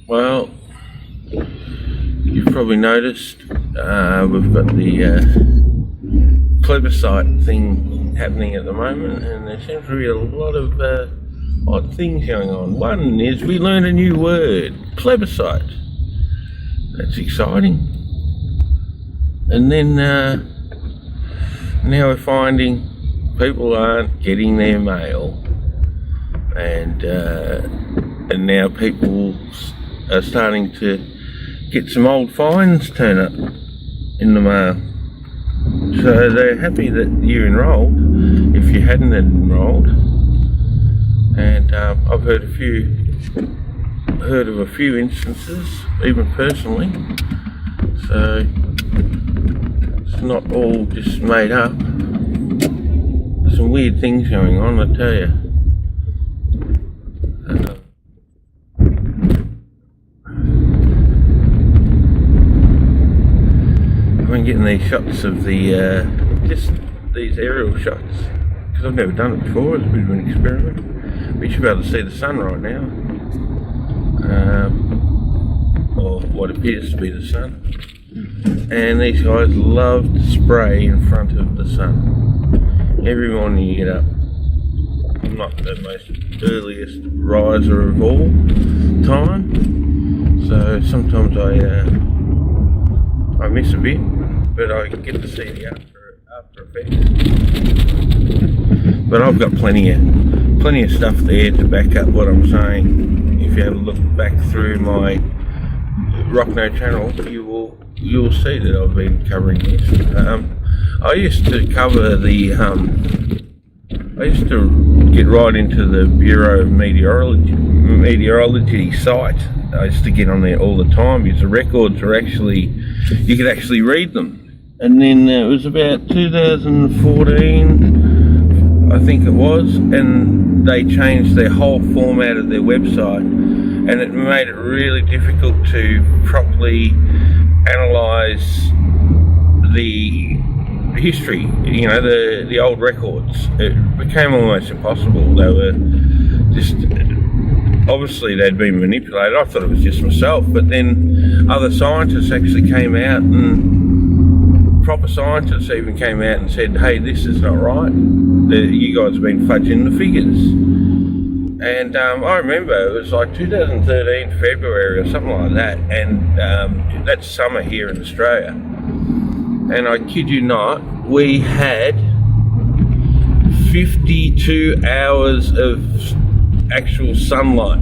Well, you've probably noticed we've got the plebiscite thing happening at the moment, and there seems to be a lot of odd things going on. One is we learned a new word, plebiscite. That's exciting. And then now we're finding people aren't getting their mail, and now people are starting to get some old fines turn up in the mail. So they're happy that you're enrolled if you hadn't enrolled. And I've heard of a few instances, even personally. So it's not all just made up. There's some weird things going on, I tell you. I've been getting these shots of the just these aerial shots because I've never done it before. It's a bit of an experiment. We should be able to see the sun right now, or what appears to be the sun. And these guys love to spray in front of the sun. Every morning you get up. I'm not the most earliest riser of all time, so sometimes I miss a bit, but I get to see the after effects. But I've got plenty of stuff there to back up what I'm saying. If you have a look back through my Rockno channel, you will see that I've been covering this. I used to cover the I used to get right into the Bureau of Meteorology site. I used to get on there all the time because the records are you could actually read them. And then it was about 2014, I think it was, and they changed their whole format of their website, and it made it really difficult to properly analyse the history, the old records. It became almost impossible. They were just, obviously they'd been manipulated. I thought it was just myself, but then other scientists actually came out, and proper scientists even came out and said, hey, this is not right. You guys have been fudging the figures. And I remember it was like 2013 February or something like that, and that's summer here in Australia. And I kid you not, we had 52 hours of actual sunlight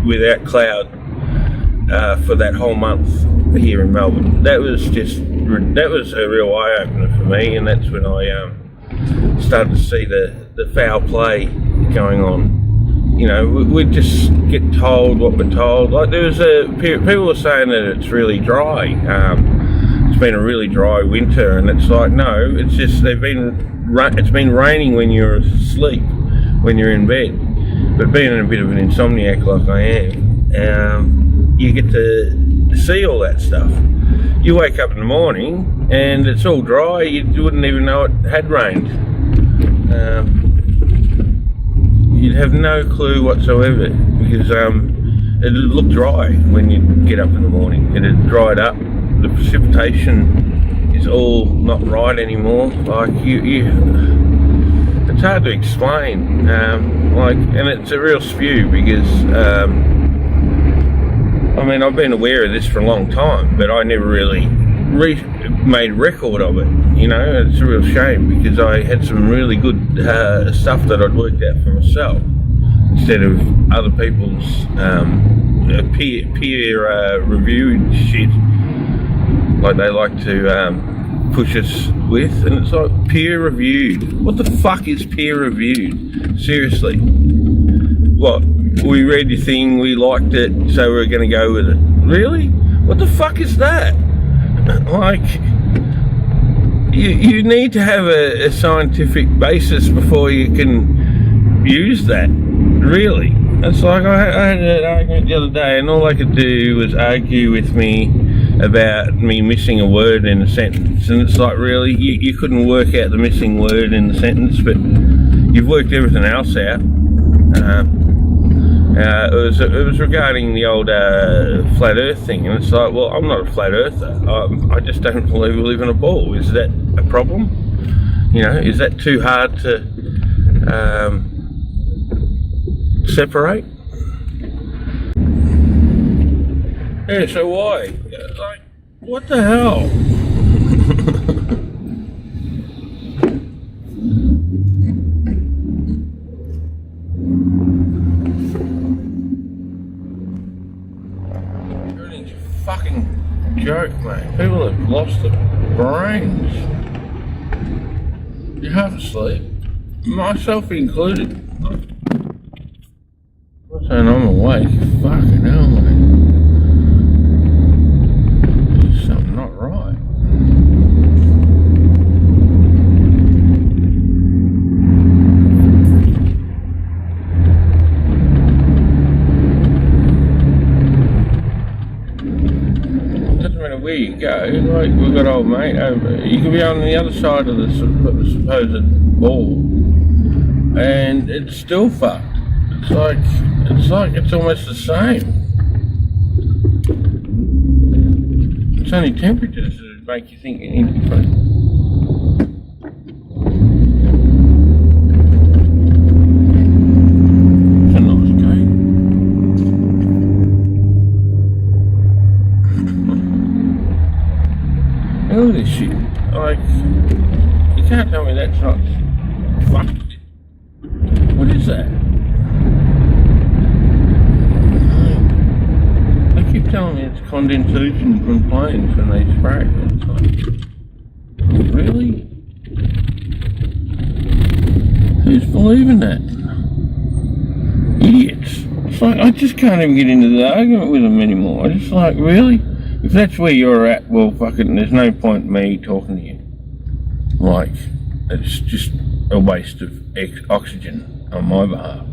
without cloud for that whole month here in Melbourne. That was a real eye-opener for me, and that's when I started to see the foul play going on. We just get told what we're told. Like people were saying that it's really dry. It's been a really dry winter, and it's like, no, it's just it's been raining when you're asleep, when you're in bed. But being a bit of an insomniac like I am, you get to see all that stuff. You wake up in the morning and it's all dry. You wouldn't even know it had rained. You'd have no clue whatsoever because it looked dry when you get up in the morning. It had dried up. The precipitation is all not right anymore. Like it's hard to explain. And it's a real spew because I've been aware of this for a long time, but I never really made record of it. It's a real shame because I had some really good stuff that I'd worked out for myself instead of other people's peer reviewed shit like they like to push us with. And it's like, peer reviewed. What the fuck is peer reviewed? Seriously. What? We read your thing, we liked it, so we're going to go with it. Really? What the fuck is that? Like, you need to have a scientific basis before you can use that. Really. It's like, I had an argument the other day, and all I could do was argue with me about me missing a word in a sentence. And it's like, really? You couldn't work out the missing word in the sentence, but you've worked everything else out. It was regarding the old flat Earth thing, and it's like, well, I'm not a flat earther. I just don't believe we live in a ball. Is that a problem? You know, is that too hard to separate? Yeah, so why? Like, what the hell? Everything's a fucking joke, mate. People have lost their brains. You're half asleep, myself included. I'm saying I'm awake. Fucking hell, mate. There's something not right. Doesn't matter where you go. Like, we've got old mate over. You could be on the other side of the supposed ball, and it's still fucked. It's almost the same. It's only temperatures that make you think any different. It's a nice game. Look at this shit. Like, you can't tell me that's not fucked. What is that? Keep telling me it's condensation from planes when they spray. It's like, really? Who's believing that? Idiots. It's like, I just can't even get into the argument with them anymore. I just like, really? If that's where you're at, well, fucking, there's no point in me talking to you. Like, it's just a waste of oxygen on my behalf.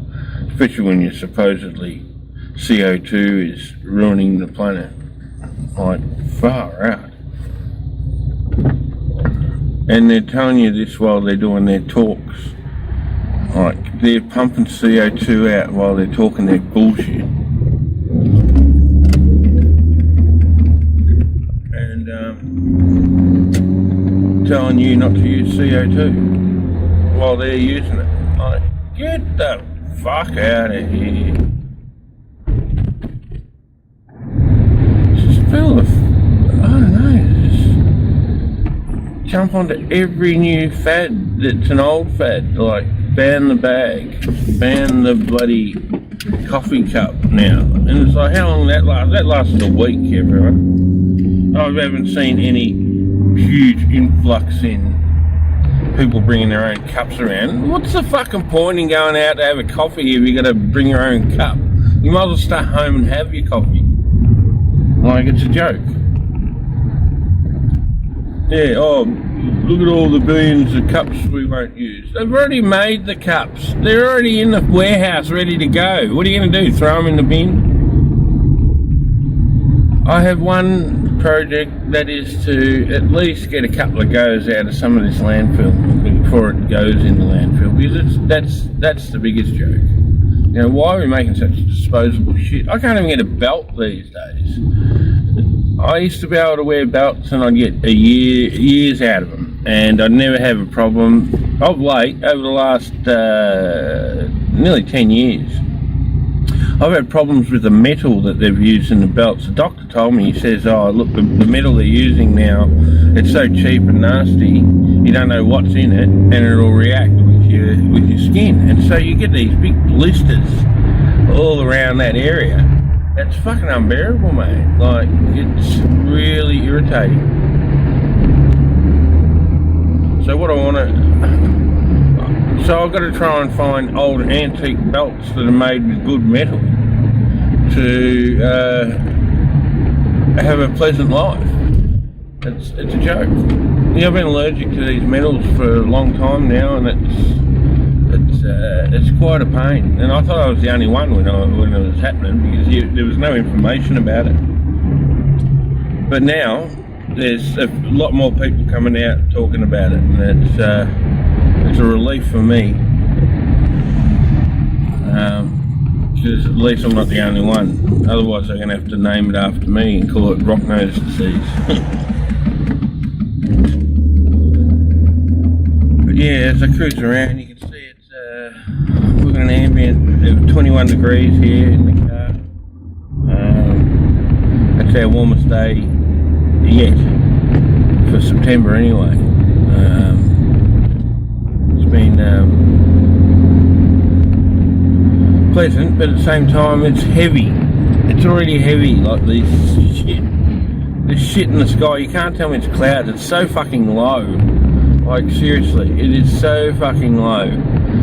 Especially when you're supposedly CO2 is ruining the planet. Like, far out. And they're telling you this while they're doing their talks. Like, they're pumping CO2 out while they're talking their bullshit. And telling you not to use CO2 while they're using it. Like, get the fuck out of here. I don't know, just jump onto every new fad that's an old fad, like ban the bag, ban the bloody coffee cup now. And it's like, how long that lasts? That lasted a week, everyone. I haven't seen any huge influx in people bringing their own cups around. What's the fucking point in going out to have a coffee if you got to bring your own cup? You might as well stay home and have your coffee. Like, it's a joke. Yeah, oh, look at all the billions of cups we won't use. They've already made the cups. They're already in the warehouse ready to go. What are you going to do, throw them in the bin? I have one project that is to at least get a couple of goes out of some of this landfill before it goes in the landfill, because that's the biggest joke. You know, why are we making such disposable shit? I can't even get a belt these days. I used to be able to wear belts and I'd get years out of them, and I'd never have a problem. Of late, over the last nearly 10 years, I've had problems with the metal that they've used in the belts. The doctor told me, he says, oh look, the metal they're using now, it's so cheap and nasty, you don't know what's in it, and it'll react with your skin. And so you get these big blisters all around that area. That's fucking unbearable, mate. Like, it's really irritating. So what I want to... So I've got to try and find old antique belts that are made with good metal to have a pleasant life. It's a joke. Yeah, I've been allergic to these metals for a long time now, and it's quite a pain. And I thought I was the only one when it was happening, because there was no information about it. But now there's a lot more people coming out talking about it, and it's a relief for me. because at least I'm not the only one. Otherwise they're going to have to name it after me and call it Rockno's disease. But yeah, as I cruise around you can see it's we've got an ambient of 21 degrees here in the car. That's our warmest day yet for September anyway. It's been pleasant, but at the same time it's heavy. It's already heavy, like this shit in the sky. You can't tell me it's cloud. It's so fucking low. Like seriously, it is so fucking low.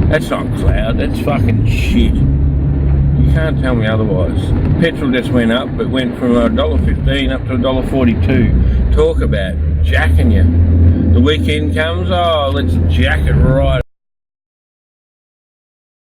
That's not cloud, that's fucking shit. You can't tell me otherwise. Petrol just went up. It went from $1.15 up to $1.42. Talk about jacking you. The weekend comes, oh, let's jack it right